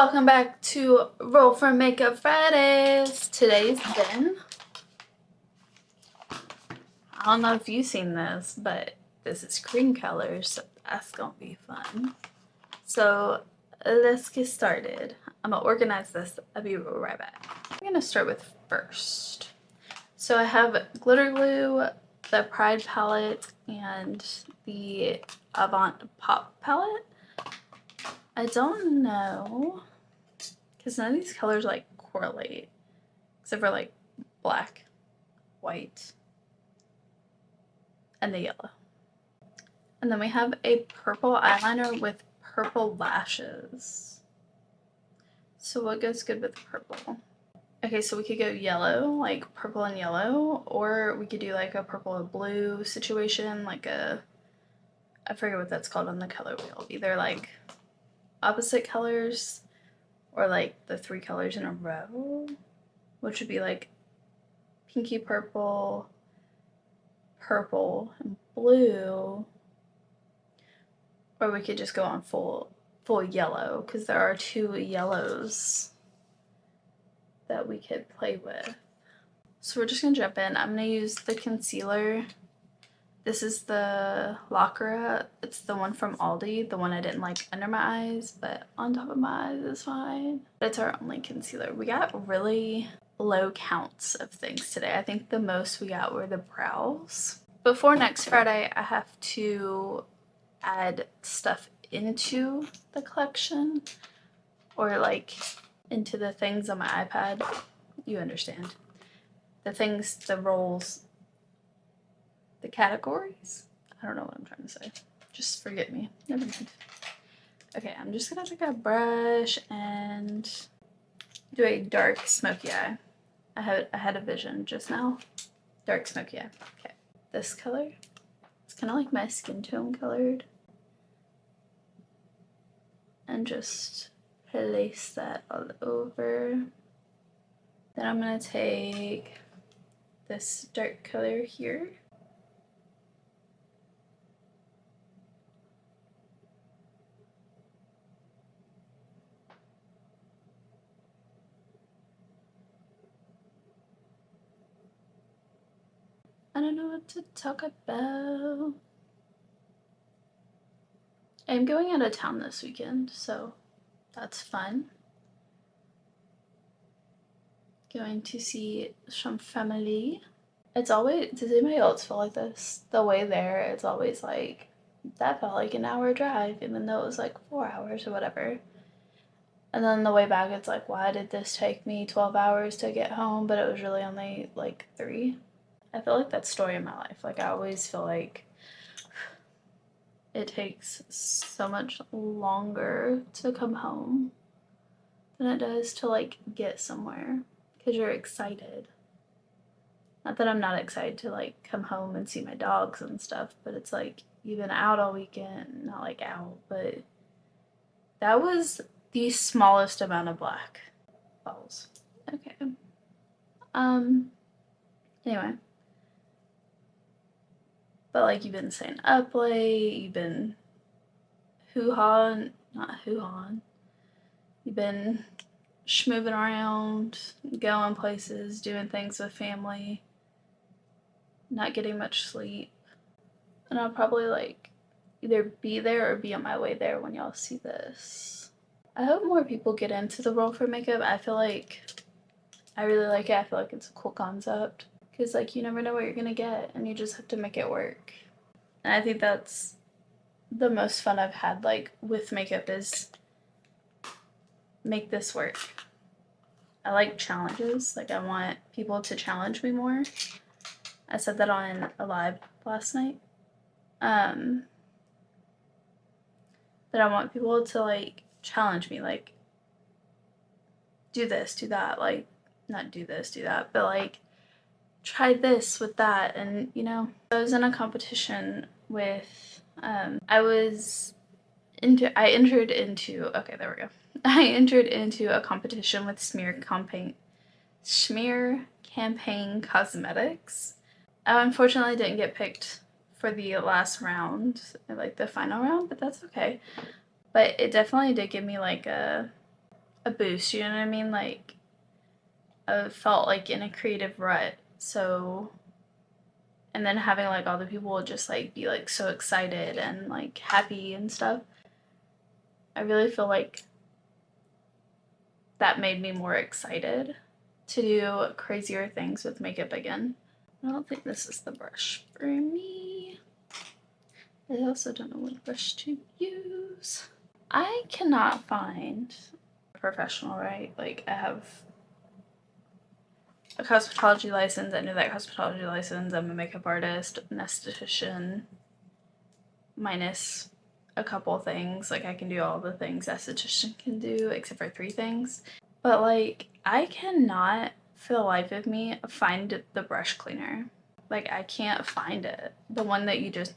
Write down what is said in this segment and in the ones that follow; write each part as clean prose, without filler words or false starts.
Welcome back to Roll for Makeup Fridays. Today's bin. I don't know if you've seen this, but this is cream colors, so that's gonna be fun. So let's get started. I'm gonna organize this. I'll be right back. I'm gonna start with first. So I have glitter glue, the Pride palette, and the Avant Pop palette. I don't know, because none of these colors like correlate, except for like black, white, and the yellow. And then we have a purple eyeliner with purple lashes. So what goes good with purple? Okay, so we could go yellow, like purple and yellow, or we could do like a purple and blue situation, like a, I forget what that's called on the color wheel. Either like opposite colors or like the 3 colors in a row, which would be like pinky purple, purple, and blue. Or we could just go on full yellow, because there are 2 yellows that we could play with. So we're just gonna jump in. I'm gonna use the concealer. This is the Lacquera. It's the one from Aldi, the one I didn't like under my eyes, but on top of my eyes is fine. It's our only concealer. We got really low counts of things today. I think the most we got were the brows. Before next Friday, I have to add stuff into the collection, or like into the things on my iPad. You understand. The things, the roles, the categories. I don't know what I'm trying to say. Just forget me. Never mind. Okay, I'm just gonna take a brush and do a dark smoky eye. I had a vision just now. Dark smoky eye. Okay. This color. It's kind of like my skin tone colored. And just place that all over. Then I'm gonna take this dark color here. I don't know what to talk about. I'm going out of town this weekend, so that's fun. Going to see some family. It's always, does anybody else feel like this? The way there, it's always like, that felt like an hour drive, even though it was like 4 hours or whatever. And then the way back, it's like, why did this take me 12 hours to get home, but it was really only like 3? I feel like that's the story of my life. Like, I always feel like it takes so much longer to come home than it does to like get somewhere, because you're excited. Not that I'm not excited to like come home and see my dogs and stuff, but it's like, you've been out all weekend. Not like out, but that was the smallest amount of black balls. Okay. Anyway. But like, you've been staying up late, you've been not hoo-hawing. You've been schmoving around, going places, doing things with family, not getting much sleep. And I'll probably like either be there or be on my way there when y'all see this. I hope more people get into the Roll for Makeup. I feel like I really like it. I feel like it's a cool concept, because like, you never know what you're gonna get and you just have to make it work. And I think that's the most fun I've had like with makeup, is make this work. I like challenges. Like, I want people to challenge me more. I said that on a live last night. That I want people to like challenge me, like, do this, do that, like, not do this, do that, but like, try this with that. And you know, I was in a competition with I entered into a competition with Smear Campaign Cosmetics. I unfortunately didn't get picked for the last round, like the final round, but that's okay. But it definitely did give me like a a boost, you know what I mean? Like, I felt like in a creative rut. So, and then having like all the people just like be like so excited and like happy and stuff. I really feel like that made me more excited to do crazier things with makeup again. I don't think this is the brush for me. I also don't know what brush to use. I cannot find a professional, right? Like, I have a cosmetology license. I know that cosmetology license. I'm a makeup artist, an esthetician, minus a couple things. Like, I can do all the things esthetician can do, except for 3 things. But, like, I cannot, for the life of me, find the brush cleaner. Like, I can't find it. The one that you just,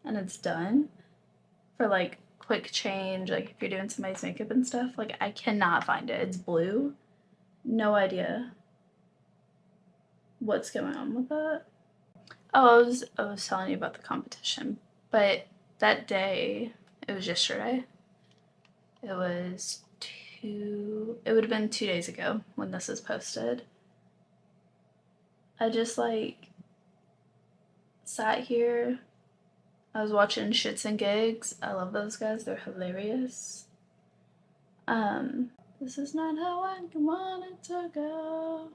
and it's done. For, like, quick change, like, if you're doing somebody's makeup and stuff. Like, I cannot find it. It's blue. No idea what's going on with that. Oh, I was telling you about the competition. But that day, it was yesterday. It would have been 2 days ago when this is posted. I just like sat here. I was watching Shits and Gigs. I love those guys. They're hilarious. This is not how I want it to go.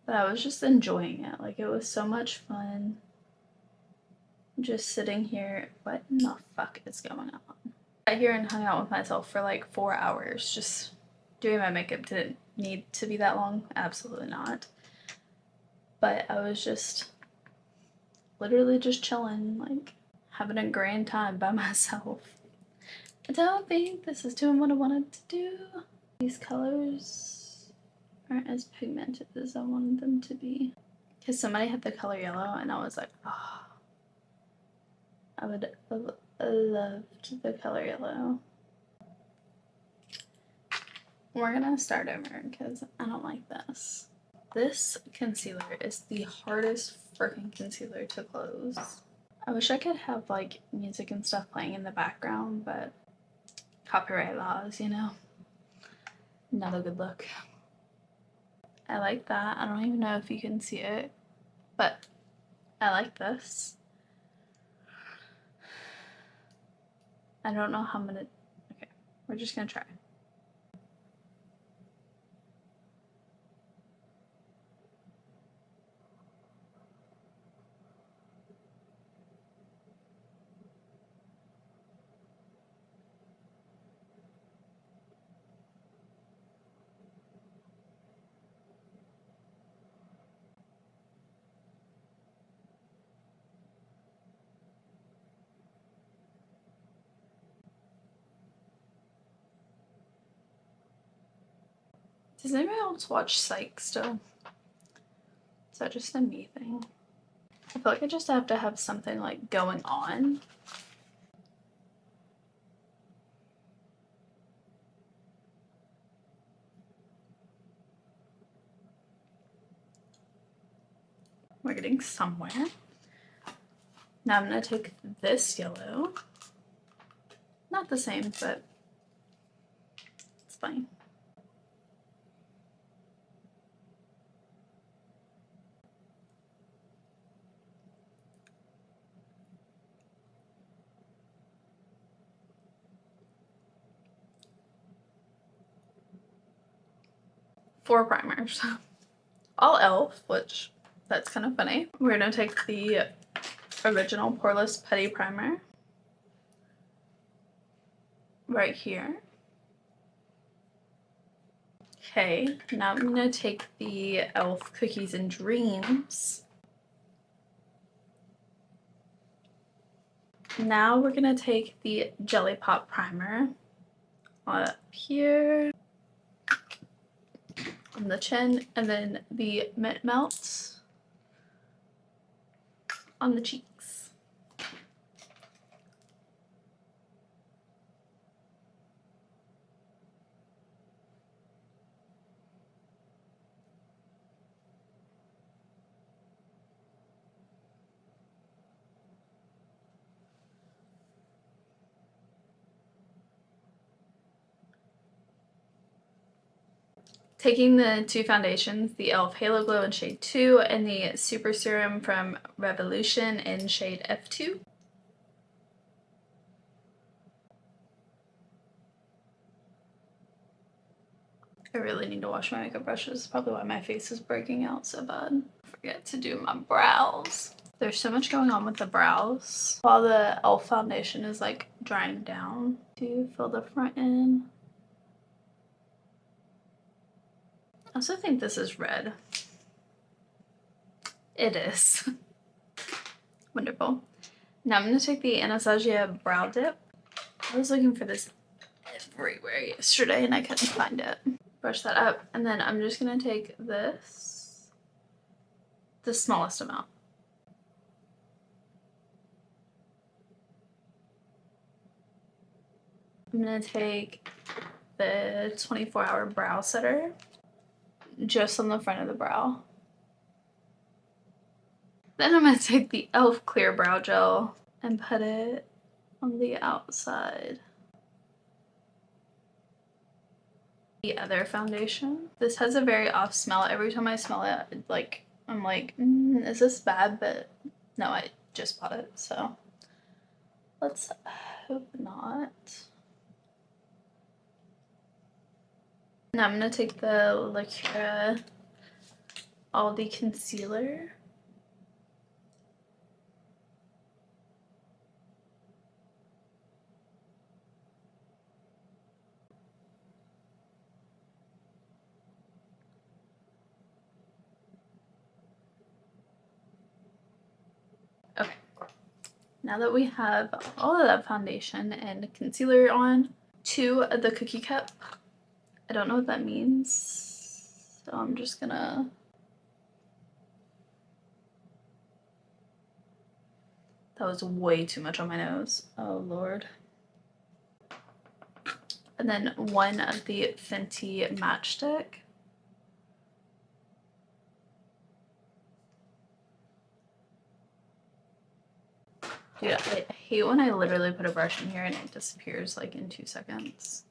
But I was just enjoying it. Like, it was so much fun. Just sitting here. What in the fuck is going on? I sat here and hung out with myself for like 4 hours. Just doing my makeup. Didn't need to be that long. Absolutely not. But I was just literally just chilling, like having a grand time by myself. I don't think this is doing what I wanted to do. These colors aren't as pigmented as I wanted them to be. Because somebody had the color yellow and I was like, oh, I would have loved the color yellow. We're gonna start over because I don't like this. This concealer is the hardest freaking concealer to close. I wish I could have like music and stuff playing in the background, but copyright laws, you know? Not a good look. I like that. I don't even know if you can see it, but I like this. I don't know how I'm gonna, okay, we're just gonna try. Does anybody else watch Psych still? Is that just a me thing? I feel like I just have to have something like going on. We're getting somewhere. Now I'm gonna take this yellow. Not the same, but it's fine. Four primers. All e.l.f., which that's kind of funny. We're gonna take the original Poreless Putty Primer right here. Okay, now I'm gonna take the e.l.f. Cookies and Dreams. Now we're gonna take the Jelly Pop Primer up here on the chin, and then the Mint Melt on the cheeks. Taking the two foundations, the e.l.f. Halo Glow in shade 2 and the Super Serum from Revolution in shade F2. I really need to wash my makeup brushes. Probably why my face is breaking out so bad. Forget to do my brows. There's so much going on with the brows. While the e.l.f. foundation is like drying down to fill the front in. I also think this is red. It is. Wonderful. Now I'm going to take the Anastasia Brow Dip. I was looking for this everywhere yesterday and I couldn't find it. Brush that up, and then I'm just going to take this, the smallest amount. I'm going to take the 24-hour brow setter just on the front of the brow. Then I'm going to take the e.l.f. Clear Brow Gel and put it on the outside. The other foundation. This has a very off smell. Every time I smell it, like I'm like, is this bad? But no, I just bought it, so let's hope not. Now I'm gonna take the Lacura Aldi concealer. Okay, now that we have all of that foundation and concealer on, to the cookie cup. I don't know what that means, so I'm just gonna that was way too much on my nose. Oh Lord. And then one of the Fenty Matchstick. Dude, I hate when I literally put a brush in here and it disappears like in 2 seconds.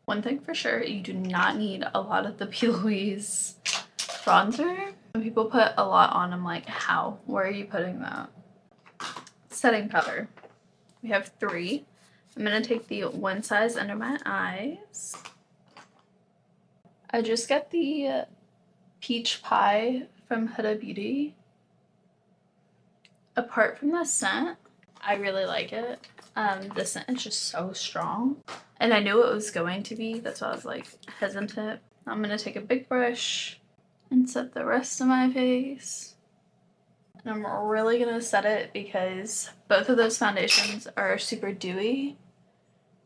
One thing for sure, you do not need a lot of the P. Louise bronzer. When people put a lot on, I'm like, how? Where are you putting that? Setting powder. We have 3. I'm gonna take the one size under my eyes. I just got the Peach Pie from Huda Beauty. Apart from the scent, I really like it. The scent is just so strong. And I knew it was going to be, that's why I was like hesitant. I'm gonna take a big brush and set the rest of my face. And I'm really gonna set it because both of those foundations are super dewy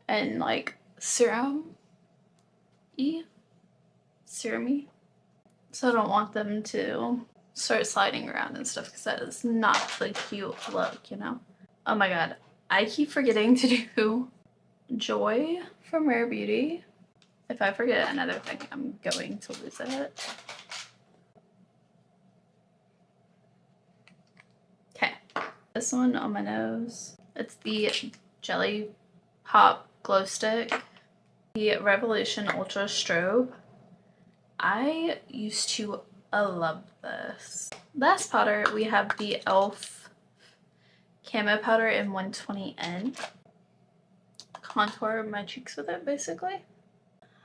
and like serum-y. Serum-y. So I don't want them to start sliding around and stuff because that is not the cute look, you know? Oh my god, I keep forgetting to do Joy from Rare Beauty. If I forget another thing, I'm going to lose it. Okay, this one on my nose. It's the Jelly Pop Glow Stick. The Revolution Ultra Strobe. I used to love this. Last powder, we have the e.l.f. Camo Powder in 120N. Contour my cheeks with it, basically.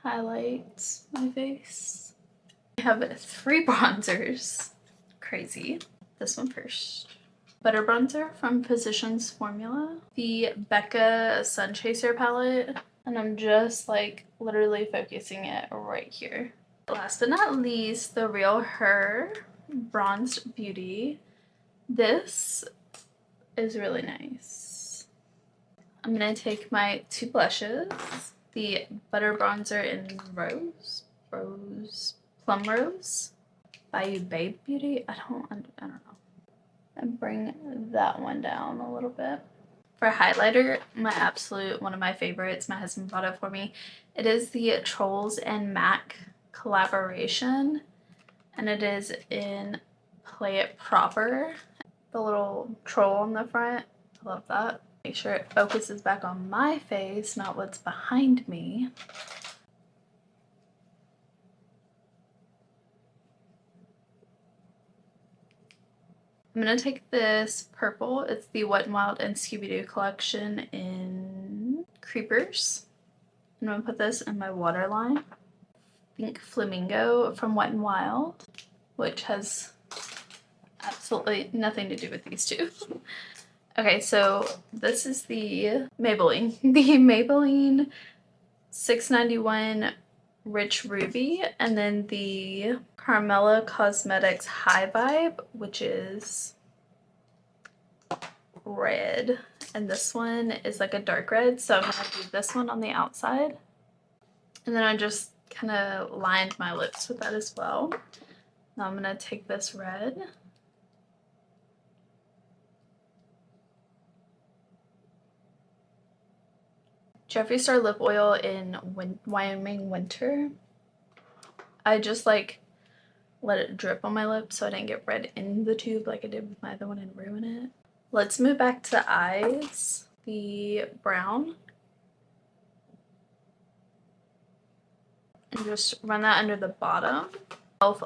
Highlights my face. We have 3 bronzers. Crazy. This one first. Butter bronzer from Physicians Formula. The Becca Sun Chaser palette. And I'm just like literally focusing it right here. Last but not least, the Real Her Bronzed Beauty. This is really nice. I'm gonna take my 2 blushes. The Butter Bronzer in Plum Rose by Babe Beauty. I don't know. And bring that one down a little bit. For highlighter, my absolute one of my favorites. My husband bought it for me. It is the Trolls and MAC collaboration, and it is in Play It Proper. The little troll on the front. I love that. Make sure it focuses back on my face, not what's behind me. I'm gonna take this purple. It's the Wet n Wild and Scooby-Doo collection in Creepers. I'm gonna put this in my waterline. Pink Flamingo from Wet n Wild, which has absolutely nothing to do with these two. Okay, so this is the Maybelline. The Maybelline 691 Rich Ruby, and then the Carmella Cosmetics High Vibe, which is red. And this one is like a dark red, so I'm gonna do this one on the outside. And then I just kind of lined my lips with that as well. Now I'm gonna take this red. Jeffree Star lip oil in Wyoming Winter. I just like let it drip on my lips so I didn't get red in the tube like I did with my other one and ruin it. Let's move back to the eyes. The brown. And just run that under the bottom.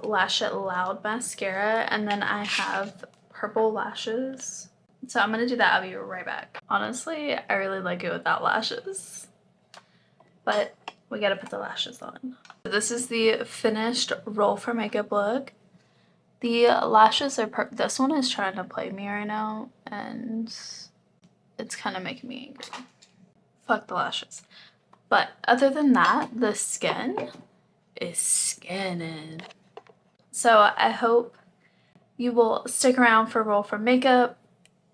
Lash It Loud mascara, and then I have purple lashes. So I'm gonna do that. I'll be right back. Honestly, I really like it without lashes, but we gotta put the lashes on. This is the finished roll for makeup look. The lashes are this one is trying to play me right now, and it's kind of making me angry. Fuck the lashes. But other than that, the skin is skinning. So I hope you will stick around for Roll for Makeup.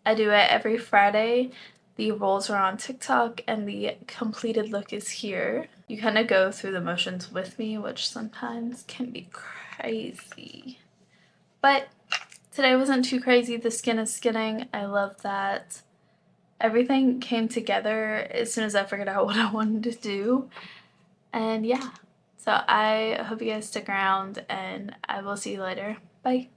I do it every Friday. The rolls are on TikTok and the completed look is here. You kind of go through the motions with me, which sometimes can be crazy. But today wasn't too crazy. The skin is skinning. I love that. Everything came together as soon as I figured out what I wanted to do. And yeah, so I hope you guys stick around and I will see you later. Bye.